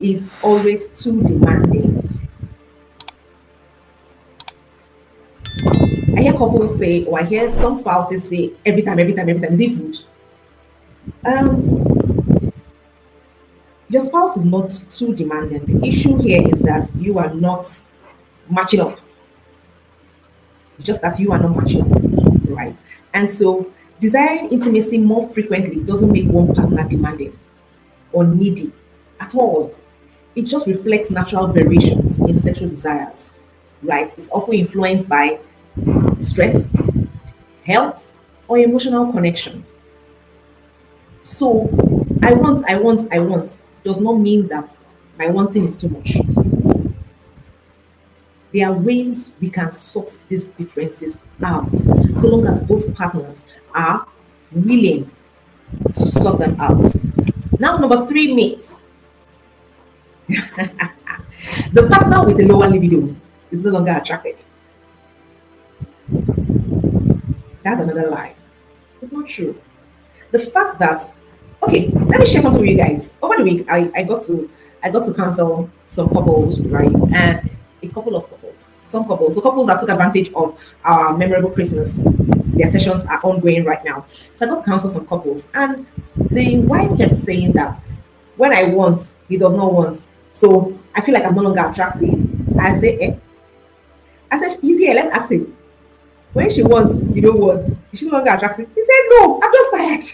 is always too demanding. I hear couples say, or I hear some spouses say, every time, is it food? Um, your spouse is not too demanding. The issue here is that you are not matching up. It's just that you are not matching up, right? And so, desiring intimacy more frequently doesn't make one partner demanding or needy at all. It just reflects natural variations in sexual desires, right? It's often influenced by stress, health, or emotional connection. So, I want does not mean that my wanting is too much. There are ways we can sort these differences out so long as both partners are willing to sort them out. Now, number three myths. The partner with a lower libido is no longer attracted. That's another lie. It's not true. The fact that, okay, let me share something with you guys. Over the week, I got to counsel some couples, right? And a couple of couples, some couples, so couples that took advantage of our memorable Christmas. Their sessions are ongoing right now. So I got to counsel some couples, and the wife kept saying that when I want, he does not want. So I feel like I'm no longer attractive. I say, eh? I said, he's here, let's ask him. When she wants, you know what? Is she no longer attractive? He said, no, I'm just tired.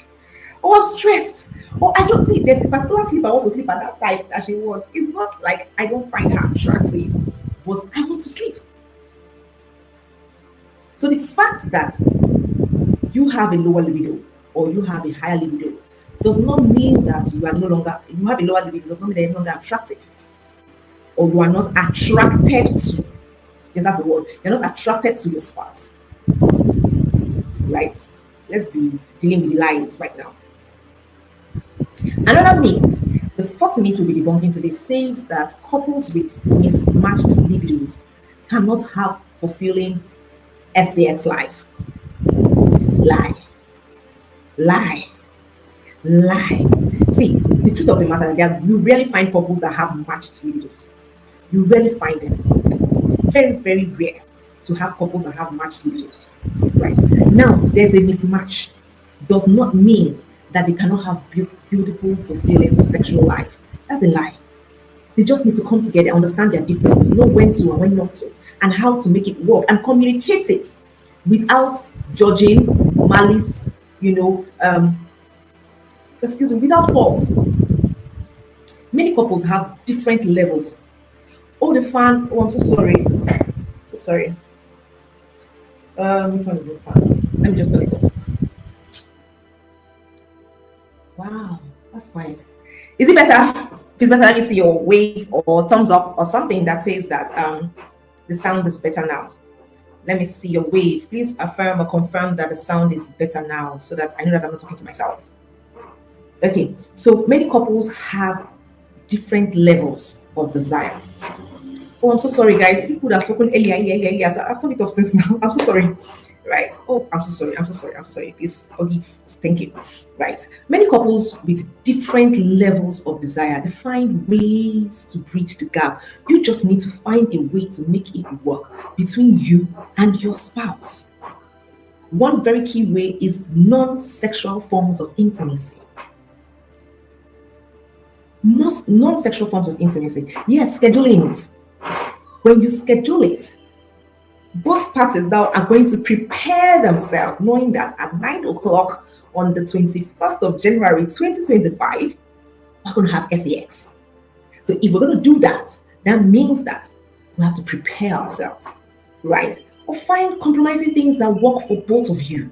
Oh, I'm stressed. Oh, I don't see there's a particular sleep I want to sleep at that time that she wants. It's not like I don't find her attractive, but I want to sleep. So the fact that you have a lower libido or you have a higher libido does not mean that you are no longer, you have a lower libido, does not mean that you're no longer attractive or you are not attracted to. Yes, that's the word. You're not attracted to your spouse. Right? Let's be dealing with the lies right now. Another myth, the fourth myth we'll be debunking today, says that couples with mismatched libidos cannot have fulfilling sex life. Lie. Lie. Lie. See, the truth of the matter is that you rarely find couples that have matched libidos. You rarely find them. Very, very rare to have couples that have matched libidos. Right. Now, there's a mismatch. Does not mean that they cannot have beautiful, fulfilling sexual life. That's a lie. They just need to come together, understand their differences, know when to and when not to, and how to make it work and communicate it without judging, malice, without faults. Many couples have different levels. Oh, the fan. Oh, I'm so sorry. So sorry. Which one is the fan? Let me just turn it off. Wow, that's quiet. Is it better? If it's better, let me see your wave or thumbs up or something that says that the sound is better now. Let me see your wave. Please affirm or confirm that the sound is better now so that I know that I'm not talking to myself. Okay, so many couples have different levels of desire. Oh, I'm so sorry, guys. People would have spoken earlier. So I've turned it off since now. I'm so sorry. Right. Oh, I'm so sorry. Please forgive. Thank you. Right. Many couples with different levels of desire, they find ways to bridge the gap. You just need to find a way to make it work between you and your spouse. One very key way is non-sexual forms of intimacy. Non-sexual forms of intimacy. Yes, scheduling it. When you schedule it, both parties now are going to prepare themselves, knowing that at 9 o'clock on the 21st of January 2025, we're going to have sex. So if we're going to do that, that means that we have to prepare ourselves, right? Or find compromising things that work for both of you.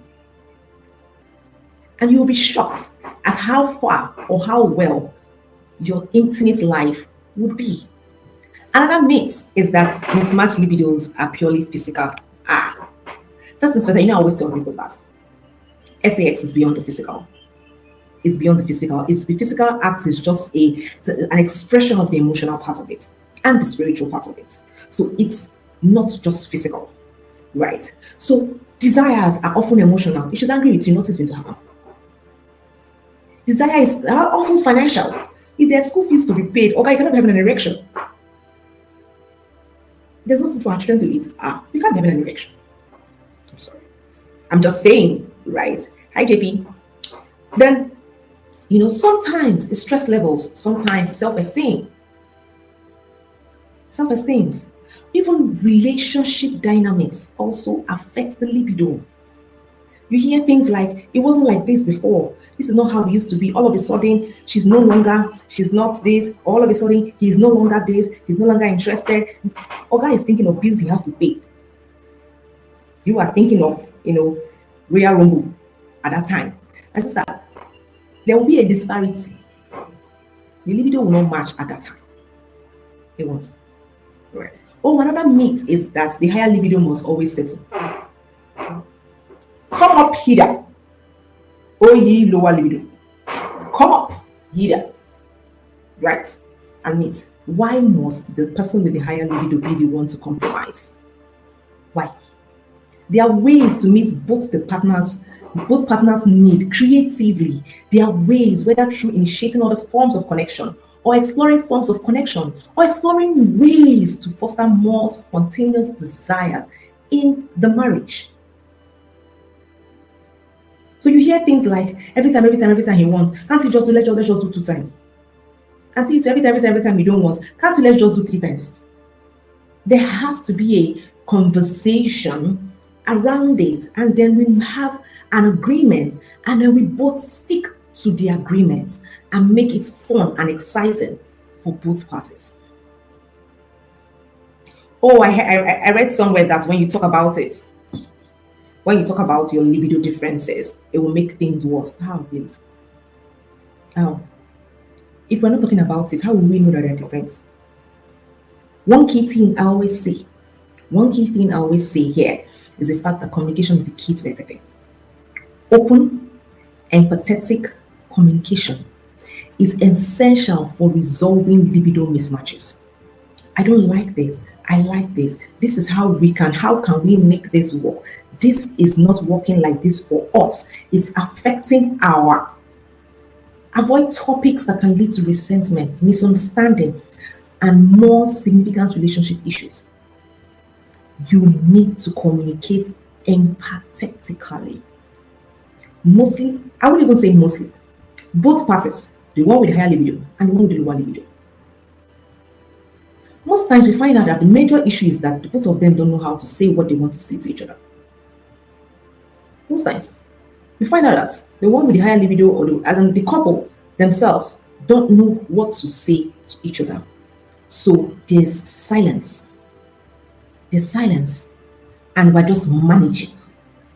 And you'll be shocked at how far or how well your intimate life would be. Another myth is that mismatched libidos are purely physical. First things first, I always tell people that sex is beyond the physical. It's beyond the physical. It's the physical act is just an expression of the emotional part of it and the spiritual part of it. So it's not just physical, right? So desires are often emotional. If she's angry with you, notice when to happen. Desire is often financial. If there's school fees to be paid, okay, you cannot be having an erection. There's no food for our children to eat. You can't be having an erection. I'm sorry. I'm just saying, right? Hi, JP. Then, sometimes it's stress levels, sometimes self-esteem. Self-esteem. Even relationship dynamics also affect the libido. You hear things like, it wasn't like this before. This is not how it used to be. All of a sudden, she's not this. All of a sudden, he's no longer this. He's no longer interested. Oga is thinking of bills he has to pay. You are thinking of, Royal Rumble at that time. And sister, there will be a disparity. The libido will not match at that time. It won't. Right. Oh, another myth is that the higher libido must always settle. Come up here, oh ye lower libido. Come up here, right? And meet. Why must the person with the higher libido be the one to compromise? Why? There are ways to meet both partners' need creatively. There are ways, whether through initiating other forms of connection, or exploring forms of connection, or exploring ways to foster more spontaneous desires in the marriage. So you hear things like, every time he wants, can't you just let's just do 2 times? And so every time you don't want, can't you let's just do 3 times? There has to be a conversation around it, and then we have an agreement, and then we both stick to the agreement and make it fun and exciting for both parties. Oh, I read somewhere that when you talk about it, when you talk about your libido differences, it will make things worse. How, please? How? If we're not talking about it, how will we know that they're different? One key thing I always say here is the fact that communication is the key to everything. Open, empathetic communication is essential for resolving libido mismatches. I don't like this. I like this. This is how can we make this work? This is not working like this for us. It's affecting avoid topics that can lead to resentment, misunderstanding, and more significant relationship issues. You need to communicate empathetically. Mostly, I wouldn't even say mostly, both parties, the one with the higher libido and the one with the lower libido. Most times we find out that the major issue is that both of them don't know how to say what they want to say to each other. Most times we find out that the one with the higher libido or the couple themselves don't know what to say to each other. So there's silence. And we're just managing.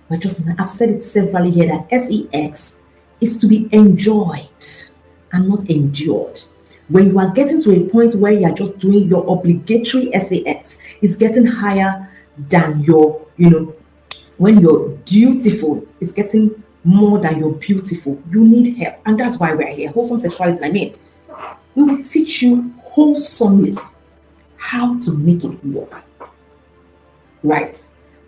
I've said it severally here that sex is to be enjoyed and not endured. When you are getting to a point where you are just doing your obligatory sex, it's getting higher than your, when you're dutiful, it's getting more than you're beautiful. You need help. And that's why we're here. Wholesome sexuality, we will teach you wholesomely how to make it work. Right.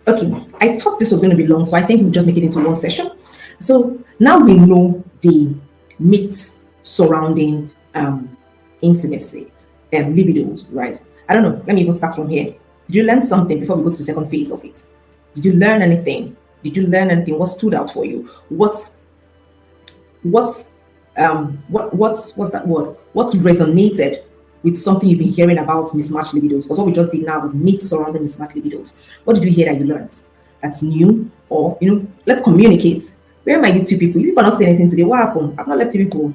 Okay. I thought this was going to be long, so I think we'll just make it into one session. So now we know the myths surrounding intimacy and libidos, right? I don't know. Let me even start from here. Did you learn something before we go to the second phase of it? Did you learn anything? What stood out for you? What's that word? What resonated with something you've been hearing about mismatched libidos? Because what we just did now was myths surrounding mismatched libidos. What did you hear that you learned that's new? Or, let's communicate. Where are my YouTube people? You people are not saying anything today. What happened? I've not left you people.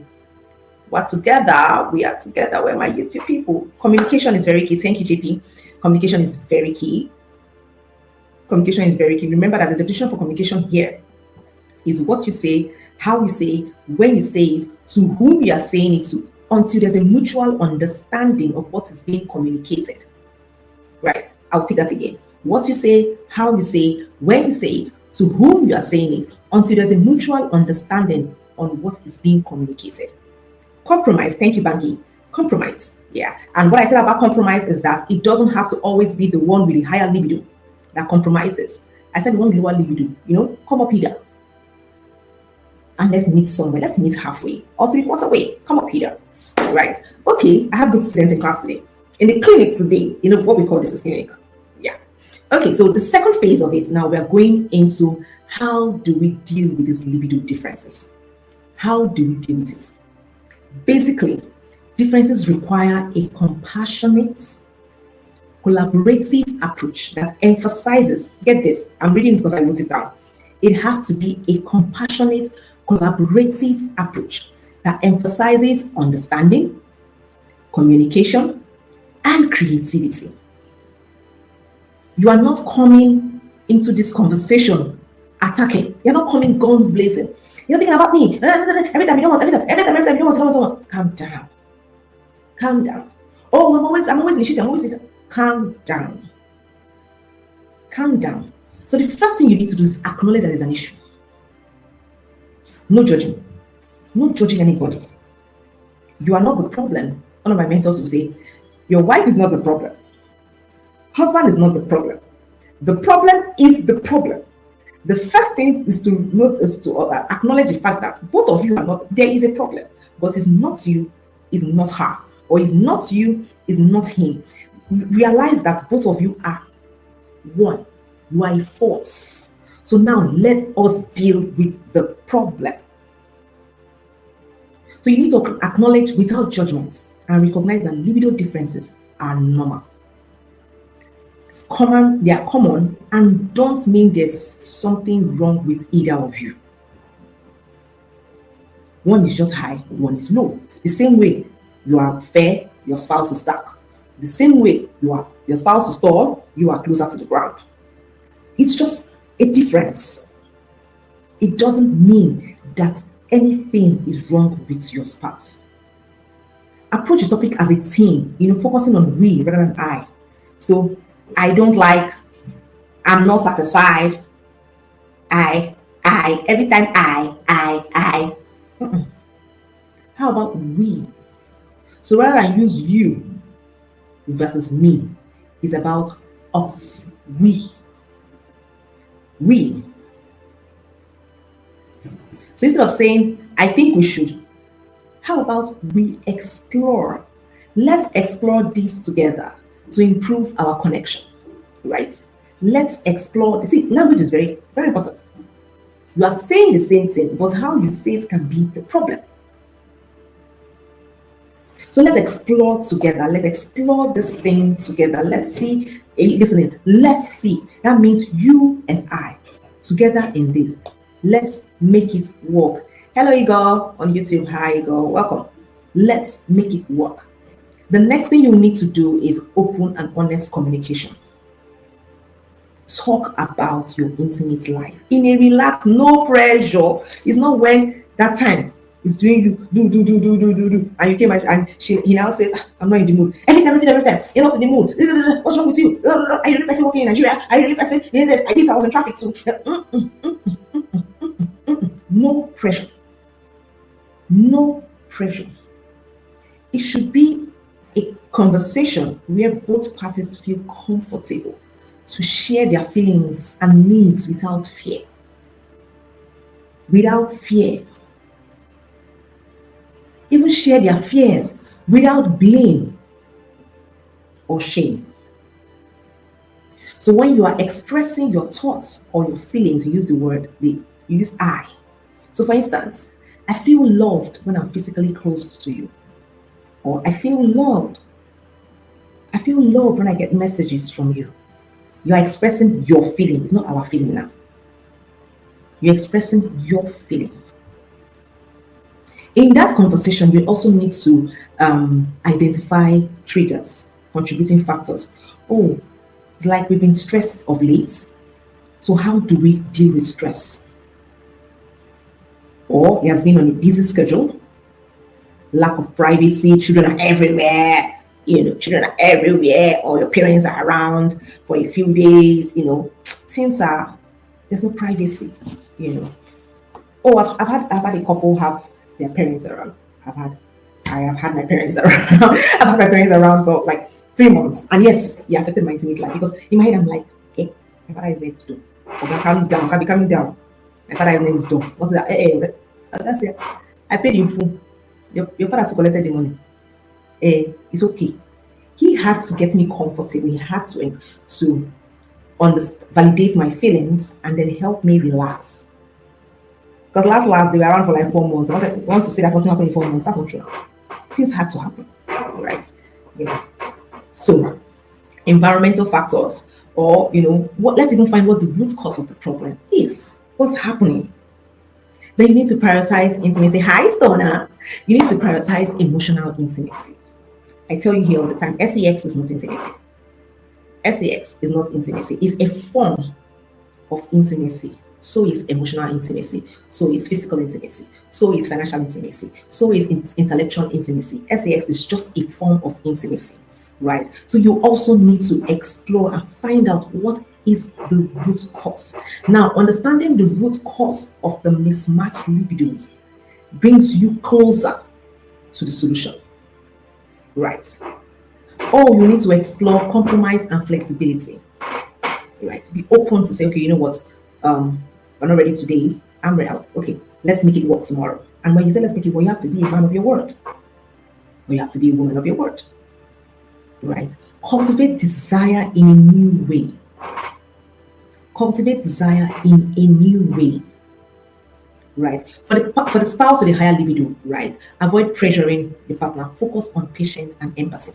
We're together. We are together. Where are my YouTube people? Communication is very key. Thank you, JP. Communication is very key. Communication is very key. Remember that the definition for communication here is what you say, how you say, when you say it, to whom you are saying it to, until there's a mutual understanding of what is being communicated. Right? I'll take that again. What you say, how you say, when you say it, to whom you are saying it, until there's a mutual understanding on what is being communicated. Compromise. Thank you, Bangi. Compromise. Yeah. And what I said about compromise is that it doesn't have to always be the one with the higher libido that compromises. I said the one with lower libido, come up here. And let's meet somewhere. Let's meet halfway or 3/4 way. Come up here. right? Okay, I have good students in class today. In the clinic today, what we call this is clinic. Yeah. Okay, so the second phase of it now, we are going into how do we deal with these libido differences? How do we deal with it? Basically, differences require a compassionate, collaborative approach that emphasizes, get this, I'm reading because I wrote it down. It has to be a compassionate, collaborative approach that emphasizes understanding, communication, and creativity. You are not coming into this conversation attacking. You're not coming guns blazing. You're thinking about me. Every time you don't want, every time you don't want. Calm down. Calm down. Oh, I'm always initiating. I'm always initiating. Calm down. Calm down. So the first thing you need to do is acknowledge that there's an issue. No judging. No judging anybody. You are not the problem. One of my mentors will say, your wife is not the problem. Husband is not the problem. The problem is the problem. The first thing is to acknowledge the fact that both of you are not, there is a problem, but it's not you, it's not her, or it's not you, it's not him. Realize that both of you are one. You are a force. So now let us deal with the problem. So you need to acknowledge without judgments and recognize that libido differences are normal. It's common, they are common, and don't mean there's something wrong with either of you. One is just high, one is low. The same way you are fair, your spouse is dark. The same way your spouse is tall, you are closer to the ground. It's just a difference. It doesn't mean that anything is wrong with your spouse. Approach the topic as a team, focusing on we rather than I. So I don't like, I'm not satisfied, I, every time I. How about we? So rather than use you versus me, it's about us, we. So instead of saying, I think we should, how about we explore? Let's explore this together to improve our connection, right? Let's explore. See, language is very, very important. You are saying the same thing, but how you say it can be the problem. So let's explore together. Let's explore this thing together. Let's see. Listening. Let's see. That means you and I together in this. Let's make it work. Hello, Igor on YouTube. Hi, Igor. Welcome. Let's make it work. The next thing you need to do is open and honest communication. Talk about your intimate life in a relaxed, no pressure. It's not when that time is doing you do, and you came and he now says, I'm not in the mood. Every time, you're not in the mood. What's wrong with you? Are you the person working in Nigeria? Are you the person in this? I did, I was in traffic too. No pressure. No pressure. It should be a conversation where both parties feel comfortable to share their feelings and needs without fear. Without fear. Even share their fears without blame or shame. So when you are expressing your thoughts or your feelings, you use the word, you use I. So for instance, I feel loved when I'm physically close to you. Or I feel loved. I feel loved when I get messages from you. You are expressing your feeling. It's not our feeling now. You're expressing your feeling. In that conversation, you also need to identify triggers, contributing factors. Oh, it's like we've been stressed of late. So how do we deal with stress? Or he has been on a busy schedule, lack of privacy, children are everywhere. Children are everywhere, or your parents are around for a few days, things are, there's no privacy, Oh, I've had a couple have their parents around. I have had my parents around. I've had my parents around for like 3 months. And yes, it affected my intimate life because in my head I'm like, hey, my father is next door. Okay, calm down, can be coming down. My father is next door. What's that? Hey, that's it. I paid in full. Your father to collected the money. it's okay. He had to get me comfortable. He had to validate my feelings and then help me relax. Because last they were around for like 4 months. I want to say that nothing happened in 4 months. That's not true. Things had to happen, right? You know. So environmental factors, or what? Let's even find what the root cause of the problem is. What's happening? Then you need to prioritize intimacy. Hi, Stoner. You need to prioritize emotional intimacy. I tell you here all the time, sex is not intimacy. Sex is not intimacy. It's a form of intimacy. So is emotional intimacy. So is physical intimacy. So is financial intimacy. So is intellectual intimacy. Sex is just a form of intimacy, right? So you also need to explore and find out what is the root cause. Now, understanding the root cause of the mismatched libidos brings you closer to the solution, right? Or you need to explore compromise and flexibility, right? Be open to say, okay, you know what? We're not ready today. I'm ready. Okay, let's make it work tomorrow. And when you say let's make it work, you have to be a man of your word. Or you have to be a woman of your word, right? Cultivate desire in a new way. Cultivate desire in a new way, right? For the spouse with a higher libido, right? Avoid pressuring the partner. Focus on patience and empathy.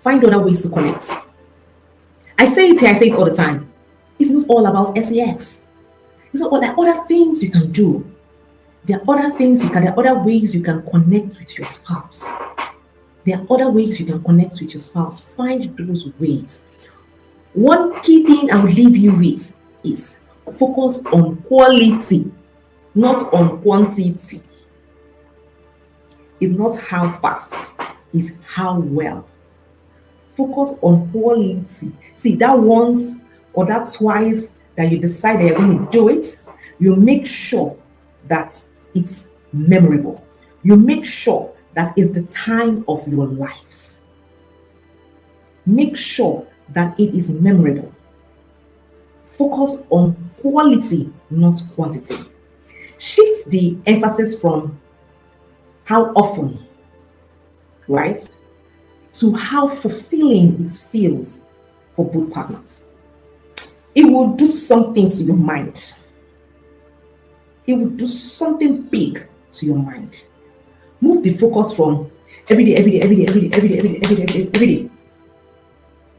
Find other ways to connect. I say it here, I say it all the time. It's not all about sex. It's not all. There are other things you can do. There are other ways you can connect with your spouse. There are other ways you can connect with your spouse. Find those ways. One key thing I will leave you with is focus on quality, not on quantity. It's not how fast, it's how well. Focus on quality. See, that once or that twice that you decide that you're going to do it, you make sure that it's memorable. You make sure that it's the time of your lives. Make sure that it is memorable. Focus on quality, not quantity. Shift the emphasis from how often, right, to how fulfilling it feels for both partners. It will do something to your mind. It will do something big to your mind. Move the focus from every day.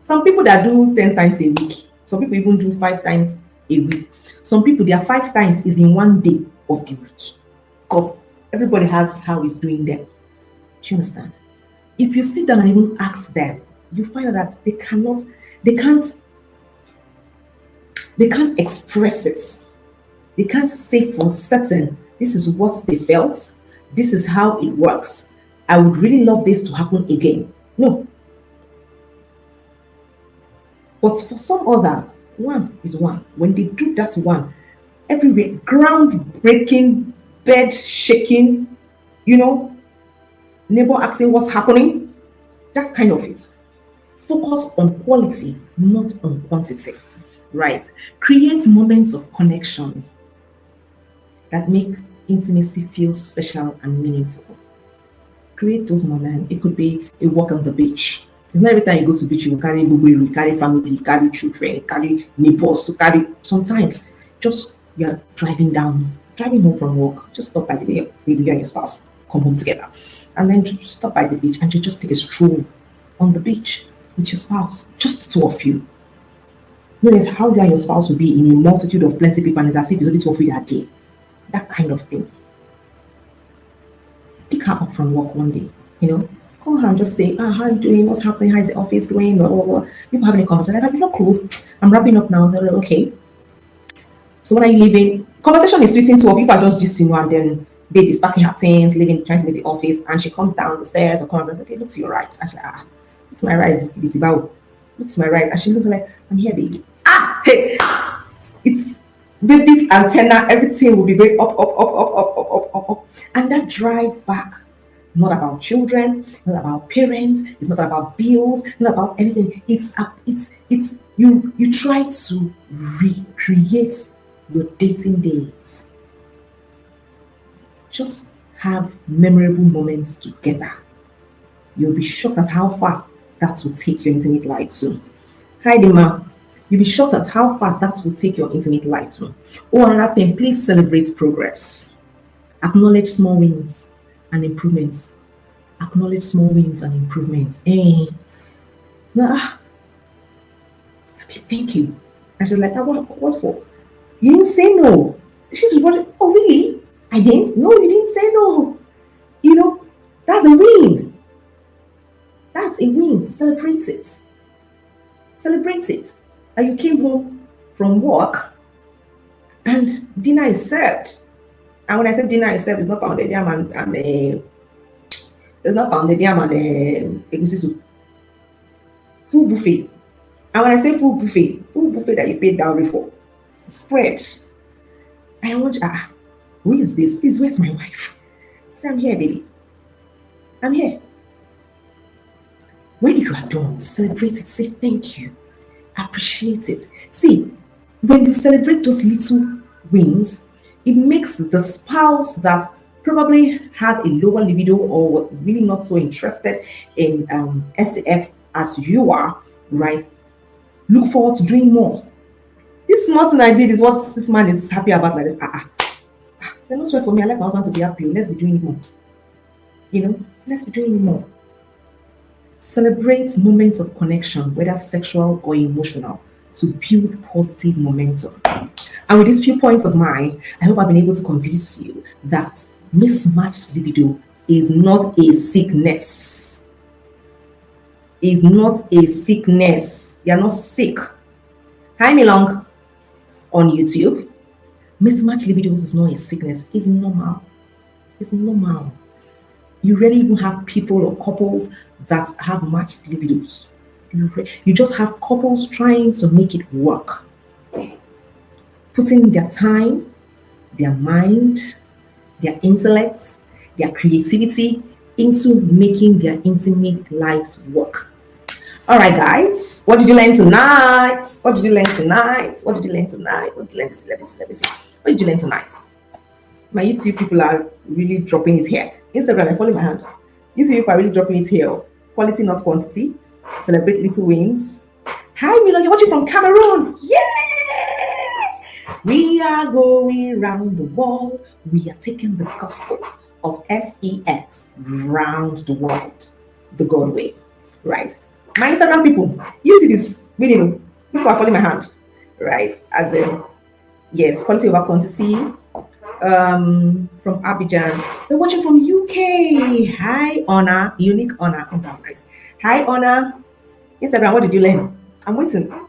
Some people that do 10 times a week, some people even do 5 times a week. Some people, their 5 times is in one day of the week, because everybody has how he's doing them. Do you understand? If you sit down and even ask them, you find out that they can't express it. They can't say for certain, this is what they felt, this is how it works. I would really love this to happen again. No. But for some others, one is one. When they do that one, everywhere, ground breaking, bed shaking, neighbor asking what's happening, that kind of it. Focus on quality, not on quantity, right? Create moments of connection that make intimacy feel special and meaningful. Create those moments. It could be a walk on the beach. It's not every time you go to the beach, you will carry bubu, you carry family, you carry children, you carry neighbors, sometimes just you're driving home from work, just stop by the way, maybe you and your spouse come home together. And then just stop by the beach and you just take a stroll on the beach with your spouse, just the two of you. Notice how you and your spouse will be in a multitude of plenty people, and it's as if it's only two of you that day. That kind of thing. Pick her up from work one day, call her and just say, how are you doing? What's happening? How's the office doing? People having a conversation. Like, you're not close. I'm wrapping up now. They're like, okay. So when are you leaving? Conversation is sweet, two of you are just and then babe is packing her things, leaving, trying to leave the office, and she comes down the stairs or comes, okay, look to your right. Actually, look to my right. Look to my right. And she looks like, I'm here, baby. Hey, it's baby's antenna, everything will be going up. And that drive back, not about children, not about parents, it's not about bills, not about anything. It's you try to recreate your dating days. Just have memorable moments together. You'll be shocked at how far that will take your intimate life soon. Hi, Dima. You'll be shocked at how far that will take your intimate life soon. Oh, another thing, please celebrate progress. Acknowledge small wins and improvements. Acknowledge small wins and improvements. Hey, nah, thank you. And she's like, "Ah, what for? You didn't say no." She's running. Oh, really? I didn't? No, you didn't say no. You know, that's a win. That's a win. Celebrate it. Celebrate it. And you came home from work and dinner is served. And when I say dinner is served, it's not pounded yam and it's not pounded yam and egusi soup. Full buffet. And when I say full buffet that you paid dowry for, spread. I want, who is this? Please, where's my wife? Say, I'm here, baby. I'm here. When you are done, celebrate it. Say thank you. Appreciate it. See, when you celebrate those little wins, it makes the spouse that probably had a lower libido or was really not so interested in sex as you are, right? Look forward to doing more. This small thing I did is what this man is happy about, like this. They're not swear for me. I like my husband to be happy. Let's be doing it more. Let's be doing it more. Celebrate moments of connection, whether sexual or emotional, to build positive momentum. And with these few points of mine, I hope I've been able to convince you that mismatched libido is not a sickness. Is not a sickness. You're not sick. Hi, Milong on YouTube. Mismatched libidos is not a sickness. It's normal. It's normal. You rarely even have people or couples that have matched libidos. You just have couples trying to make it work. Putting their time, their mind, their intellect, their creativity into making their intimate lives work. All right, guys. What did you learn tonight? What did you learn tonight? What did you learn tonight? What did you learn? Let me see. What did you learn tonight? My YouTube people are really dropping it here. Instagram, I follow my hand. YouTube people are really dropping it here. Quality, not quantity. Celebrate little wins. Hi, Milo. You're watching from Cameroon. Yeah! We are going round the world. We are taking the gospel of sex round the world. The God way. Right? My Instagram people, YouTube is really, people are following my hand, right? As in, yes, quality over quantity. From Abidjan, they're watching from UK. Hi, Honor, unique Honor. Oh, that's nice. Hi, Honor. Instagram, what did you learn? I'm waiting.